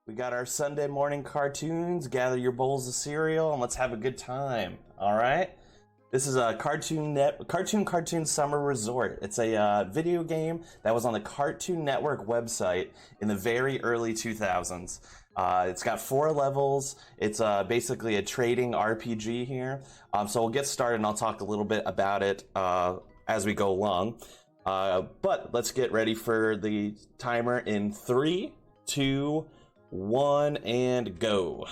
We got our Sunday morning cartoons. Gather your bowls of cereal and let's have a good time. All right. This is a Cartoon Summer Resort. It's a video game that was on the Cartoon Network website in the very early 2000s. It's got 4 levels. It's basically a trading RPG here. So we'll get started and I'll talk a little bit about it as we go along. But let's get ready for the timer in 3, 2, 1, and go.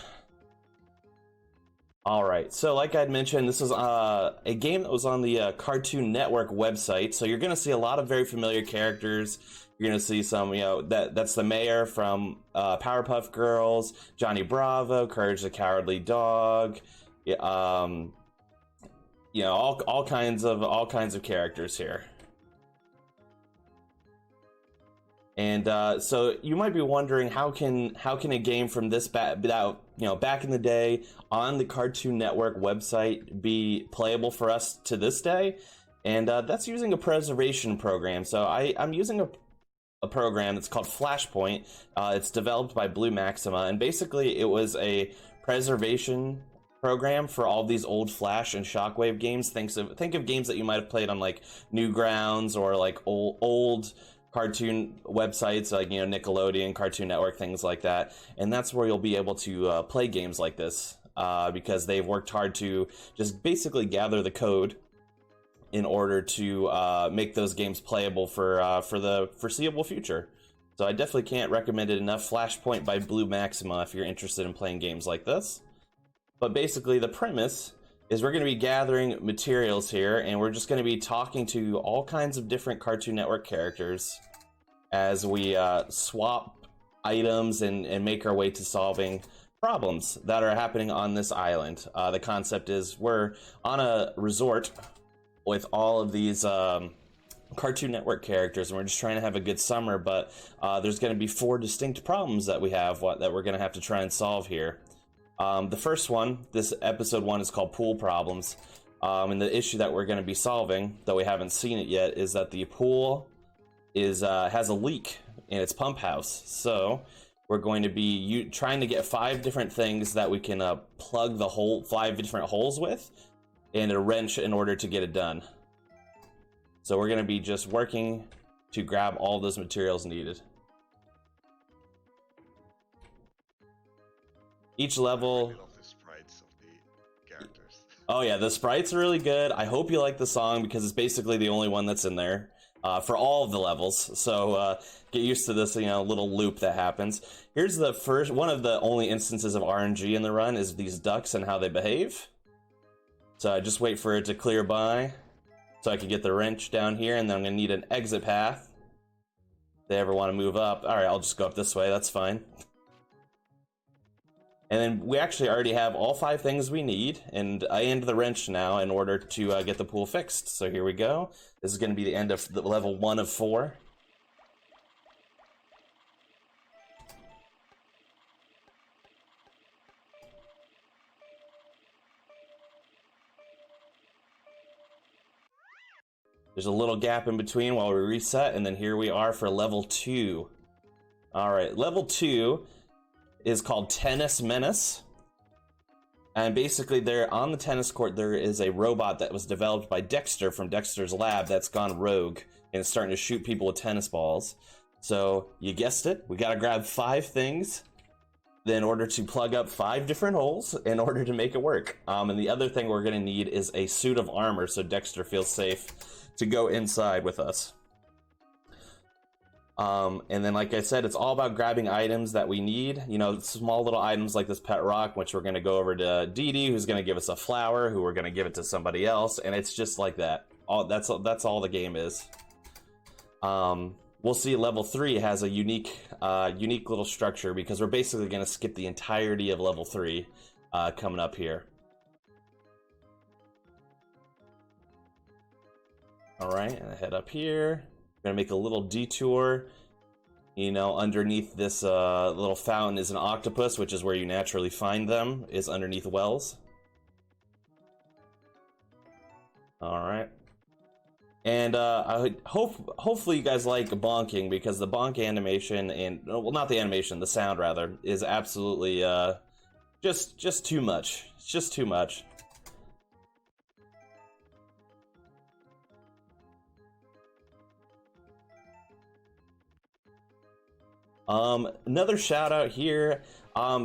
All right, so like I'd mentioned, this is a game that was on the Cartoon Network website. So you're going to see a lot of very familiar characters. You're going to see some, that's the mayor from Powerpuff Girls, Johnny Bravo, Courage the Cowardly Dog, all kinds of characters here. And so you might be wondering, how can a game from this back in the day on the Cartoon Network website be playable for us to this day? And that's using a preservation program. So I'm using a program that's called Flashpoint. It's developed by Blue Maxima, and basically it was a preservation program for all these old Flash and Shockwave games. Think of games that you might have played on like Newgrounds or like old cartoon websites like Nickelodeon, Cartoon Network, things like that. And that's where you'll be able to play games like this because they've worked hard to just basically gather the code in order to make those games playable for the foreseeable future. So I definitely can't recommend it enough. Flashpoint by Blue Maxima if you're interested in playing games like this. But basically the premise is we're going to be gathering materials here, and we're just going to be talking to all kinds of different Cartoon Network characters as we swap items and make our way to solving problems that are happening on this island. The concept is we're on a resort with all of these Cartoon Network characters, and we're just trying to have a good summer, but there's going to be 4 distinct problems that we have that we're going to have to try and solve here. The first one, this episode 1, is called Pool Problems. And the issue that we're going to be solving, though we haven't seen it yet, is that the pool has a leak in its pump house. So we're going to be trying to get 5 different things that we can plug the 5 different holes with, and a wrench in order to get it done. So we're going to be just working to grab all those materials needed. Each level. I love the sprites of the characters. Oh yeah, the sprites are really good. I hope you like the song because it's basically the only one that's in there for all of the levels. So get used to this, little loop that happens. Here's the first one of the only instances of RNG in the run is these ducks and how they behave. So I just wait for it to clear by so I can get the wrench down here, and then I'm gonna need an exit path. If they ever want to move up, all right, I'll just go up this way. That's fine. And then we actually already have all 5 things we need, and I end the wrench now in order to get the pool fixed. So here we go. This is going to be the end of the level 1 of 4. There's a little gap in between while we reset, and then here we are for level 2. All right, level 2 is called Tennis Menace, and basically there on the tennis court there is a robot that was developed by Dexter from Dexter's Lab that's gone rogue and is starting to shoot people with tennis balls. So you guessed it, we got to grab 5 things in order to plug up 5 different holes in order to make it work. And the other thing we're going to need is a suit of armor so Dexter feels safe to go inside with us. And then, like I said, it's all about grabbing items that we need. Small little items like this pet rock, which we're going to go over to Dee Dee, who's going to give us a flower, who we're going to give it to somebody else, and it's just like that. That's all the game is. We'll see level 3 has a unique little structure because we're basically going to skip the entirety of level 3 coming up here. All right, and I head up here. Gonna make a little detour. Underneath this little fountain is an octopus, which is where you naturally find them, is underneath wells. All right. And hopefully you guys like bonking, because the bonk animation, and well, not the animation, the sound rather, is absolutely just too much. It's just too much. Another shout out here.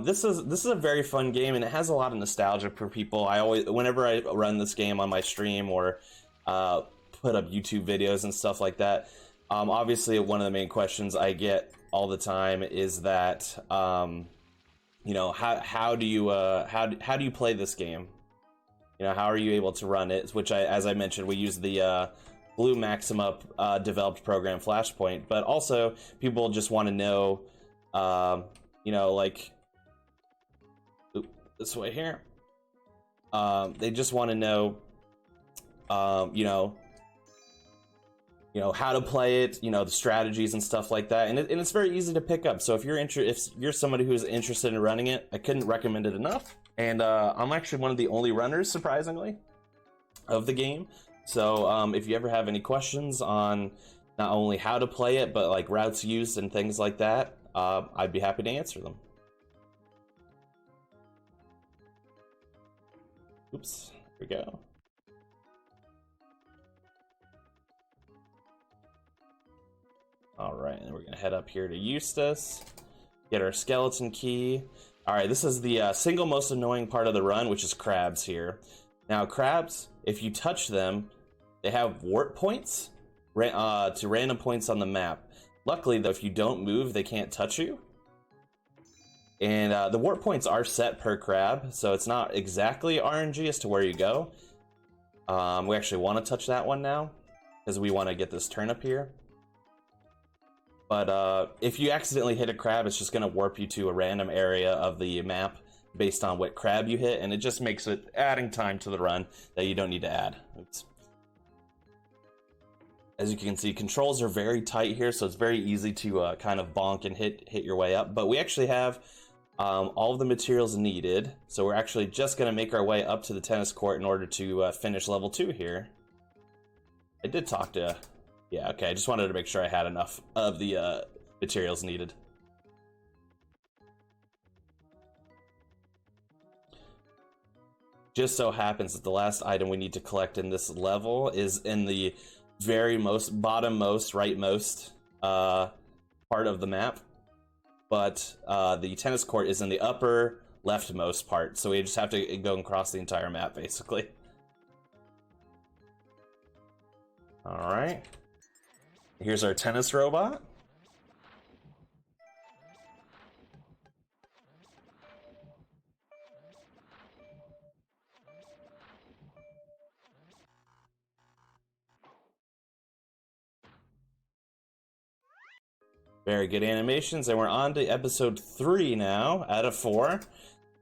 This is a very fun game, and it has a lot of nostalgia for people. Whenever I run this game on my stream or put up YouTube videos and stuff like that, obviously one of the main questions I get all the time is that, you know, how do you play this game? You know, how are you able to run it? Which as I mentioned, we use the Blue Maxima developed program Flashpoint, but also people just want to know, you know, like this way here. They just want to know, you know how to play it, you know, the strategies and stuff like that, and it's very easy to pick up. So if you're somebody who's interested in running it, I couldn't recommend it enough. And I'm actually one of the only runners, surprisingly, of the game. So if you ever have any questions on not only how to play it, but like routes used and things like that, I'd be happy to answer them. Oops, here we go. All right, and we're gonna head up here to Eustace, get our skeleton key. All right, this is the single most annoying part of the run, which is crabs here. Now, crabs, if you touch them, they have warp points to random points on the map. Luckily, though, if you don't move, they can't touch you. And the warp points are set per crab, so it's not exactly RNG as to where you go. We actually want to touch that one now, because we want to get this turnip here. But if you accidentally hit a crab, it's just going to warp you to a random area of the map based on what crab you hit, and it just makes it adding time to the run that you don't need to add. Oops. As you can see, controls are very tight here, so it's very easy to kind of bonk and hit your way up. But we actually have all of the materials needed, so we're actually just going to make our way up to the tennis court in order to finish level 2 here. I did talk to... Yeah, okay, I just wanted to make sure I had enough of the materials needed. Just so happens that the last item we need to collect in this level is in the very bottommost, rightmost part of the map. But the tennis court is in the upper leftmost part, so we just have to go and cross the entire map, basically. Alright. Here's our tennis robot. Very good animations, and we're on to episode 3 now, out of 4.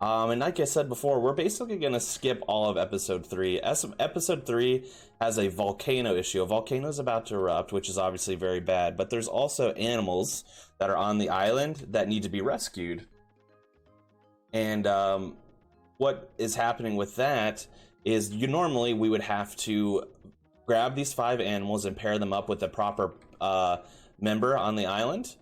And like I said before, we're basically going to skip all of episode 3. Episode 3 has a volcano issue. A volcano is about to erupt, which is obviously very bad, but there's also animals that are on the island that need to be rescued. And what is happening with that is normally we would have to grab these 5 animals and pair them up with the proper member on the island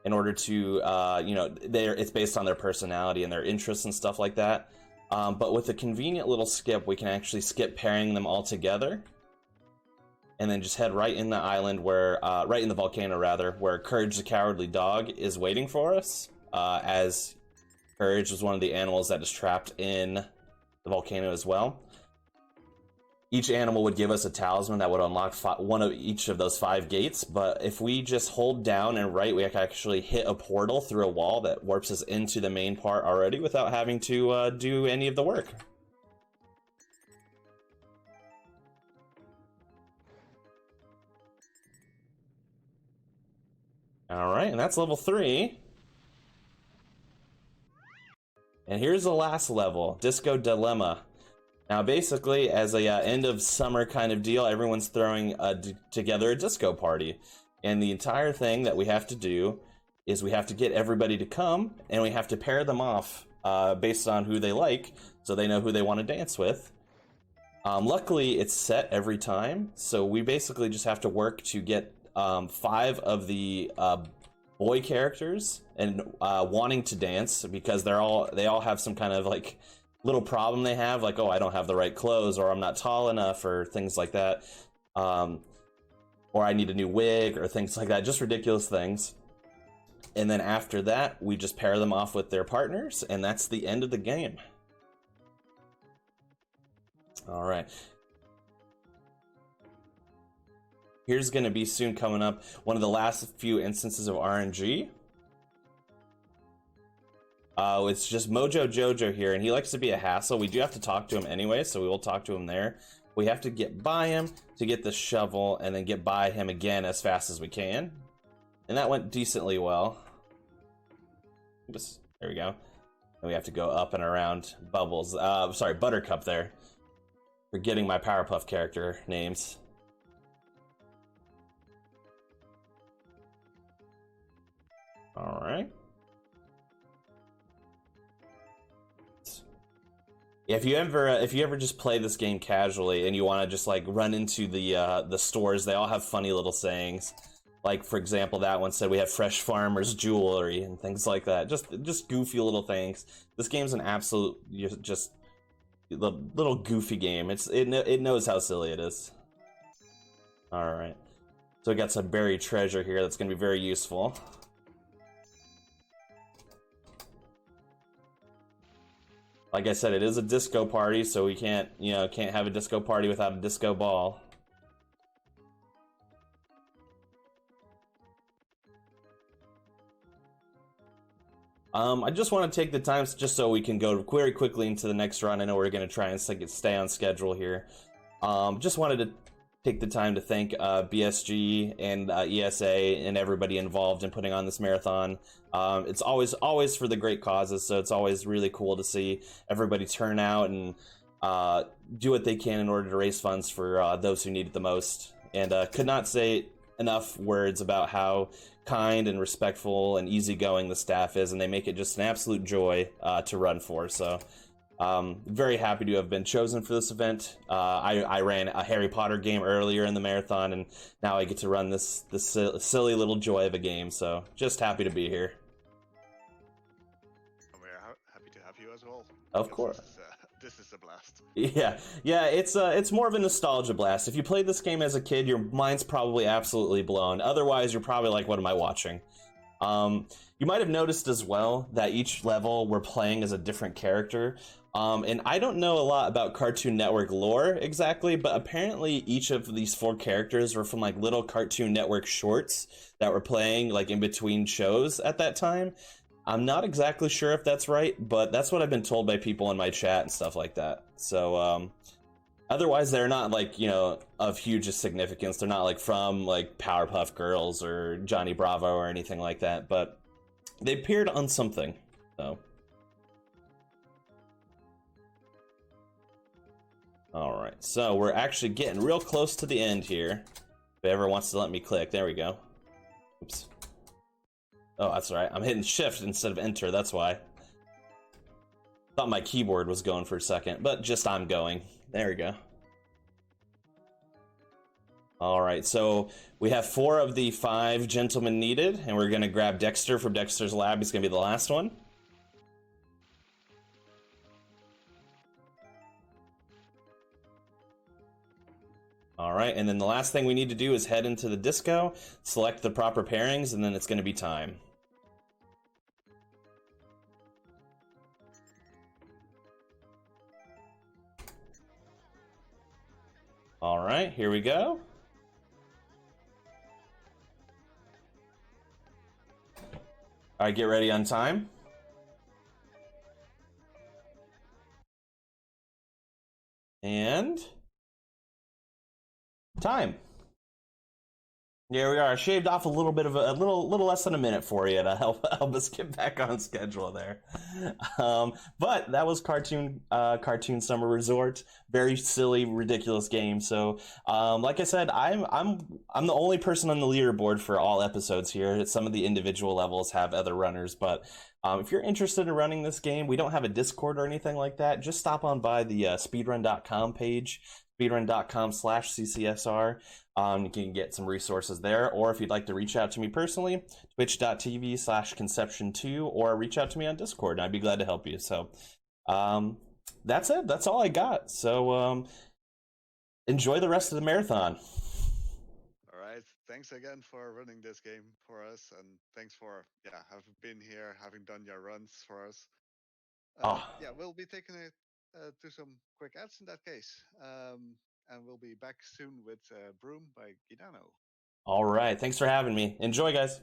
in order to, you know, it's based on their personality and their interests and stuff like that. But with a convenient little skip, we can actually skip pairing them all together, and then just head right in the island where, right in the volcano rather, where Courage the Cowardly Dog is waiting for us, as Courage was one of the animals that is trapped in the volcano as well. Each animal would give us a talisman that would unlock one of each of those 5 gates, but if we just hold down and right, we can actually hit a portal through a wall that warps us into the main part already without having to do any of the work. Alright, and that's level 3. And here's the last level, Disco Dilemma. Now, basically, as a end of summer kind of deal, everyone's throwing together a disco party. And the entire thing that we have to do is we have to get everybody to come, and we have to pair them off based on who they like, so they know who they want to dance with. Luckily, it's set every time, so we basically just have to work to get 5 of the boy characters and wanting to dance, because they all have some kind of like little problem they have, like, oh, I don't have the right clothes, or I'm not tall enough, or things like that, or I need a new wig, or things like that, just ridiculous things. And then after that, we just pair them off with their partners, and that's the end of the game. All right. Here's going to be soon coming up one of the last few instances of RNG. It's just Mojo Jojo here, and he likes to be a hassle. We do have to talk to him anyway, so we will talk to him there. We have to get by him to get the shovel, and then get by him again as fast as we can. And that went decently well. Oops, there we go. And we have to go up and around Bubbles. Sorry, Buttercup there. Forgetting my Powerpuff character names. All right. If you ever just play this game casually and you want to just like run into the stores, they all have funny little sayings. Like, for example, that one said we have fresh farmers jewelry and things like that. Just goofy little things. This game's an absolute just little goofy game. It knows how silly it is. All right. So we got some buried treasure here that's going to be very useful. Like I said, it is a disco party, so we can't have a disco party without a disco ball. I just want to take the time just so we can go very quickly into the next run. I know we're going to try and stay on schedule here. Just wanted to take the time to thank BSG and ESA and everybody involved in putting on this marathon. It's always for the great causes, so it's always really cool to see everybody turn out and do what they can in order to raise funds for those who need it the most. And could not say enough words about how kind and respectful and easygoing the staff is, and they make it just an absolute joy to run for. So very happy to have been chosen for this event. I ran a Harry Potter game earlier in the marathon, and now I get to run this silly little joy of a game, so just happy to be here. We're happy to have you as well. Of course. This is a blast. Yeah, it's more of a nostalgia blast. If you played this game as a kid, your mind's probably absolutely blown. Otherwise, you're probably like, what am I watching? You might have noticed as well that each level we're playing as a different character. And I don't know a lot about Cartoon Network lore exactly, but apparently each of these 4 characters were from like little Cartoon Network shorts that were playing like in between shows at that time. I'm not exactly sure if that's right, but that's what I've been told by people in my chat and stuff like that. So otherwise they're not like, of huge significance. They're not like from like Powerpuff Girls or Johnny Bravo or anything like that, but they appeared on something. So all right, so we're actually getting real close to the end here. If it ever wants to let me click, there we go. Oops. Oh, that's all right. I'm hitting shift instead of enter, that's why. Thought my keyboard was going for a second, but just I'm going. There we go. All right, so we have 4 of the 5 gentlemen needed, and we're gonna grab Dexter from Dexter's Lab. He's gonna be the last one. All right, and then the last thing we need to do is head into the disco, select the proper pairings, and then it's gonna be time. All right, here we go. All right, get ready on time. And time. There we are. I shaved off a little bit of a little less than a minute for you to help us get back on schedule there. But that was Cartoon Summer Resort. Very silly, ridiculous game. So, like I said, I'm the only person on the leaderboard for all episodes here. Some of the individual levels have other runners, but If you're interested in running this game, we don't have a Discord or anything like that. Just stop on by the speedrun.com page, speedrun.com/CCSR. You can get some resources there, or if you'd like to reach out to me personally, twitch.tv/conception2, or reach out to me on Discord, and I'd be glad to help you. So that's it. That's all I got. So enjoy the rest of the marathon. All right. Thanks again for running this game for us, and thanks for having been here, having done your runs for us. Oh, Yeah, we'll be taking it to some quick ads in that case, and we'll be back soon with Broom by Gidano. all right. Thanks for having me. Enjoy, guys.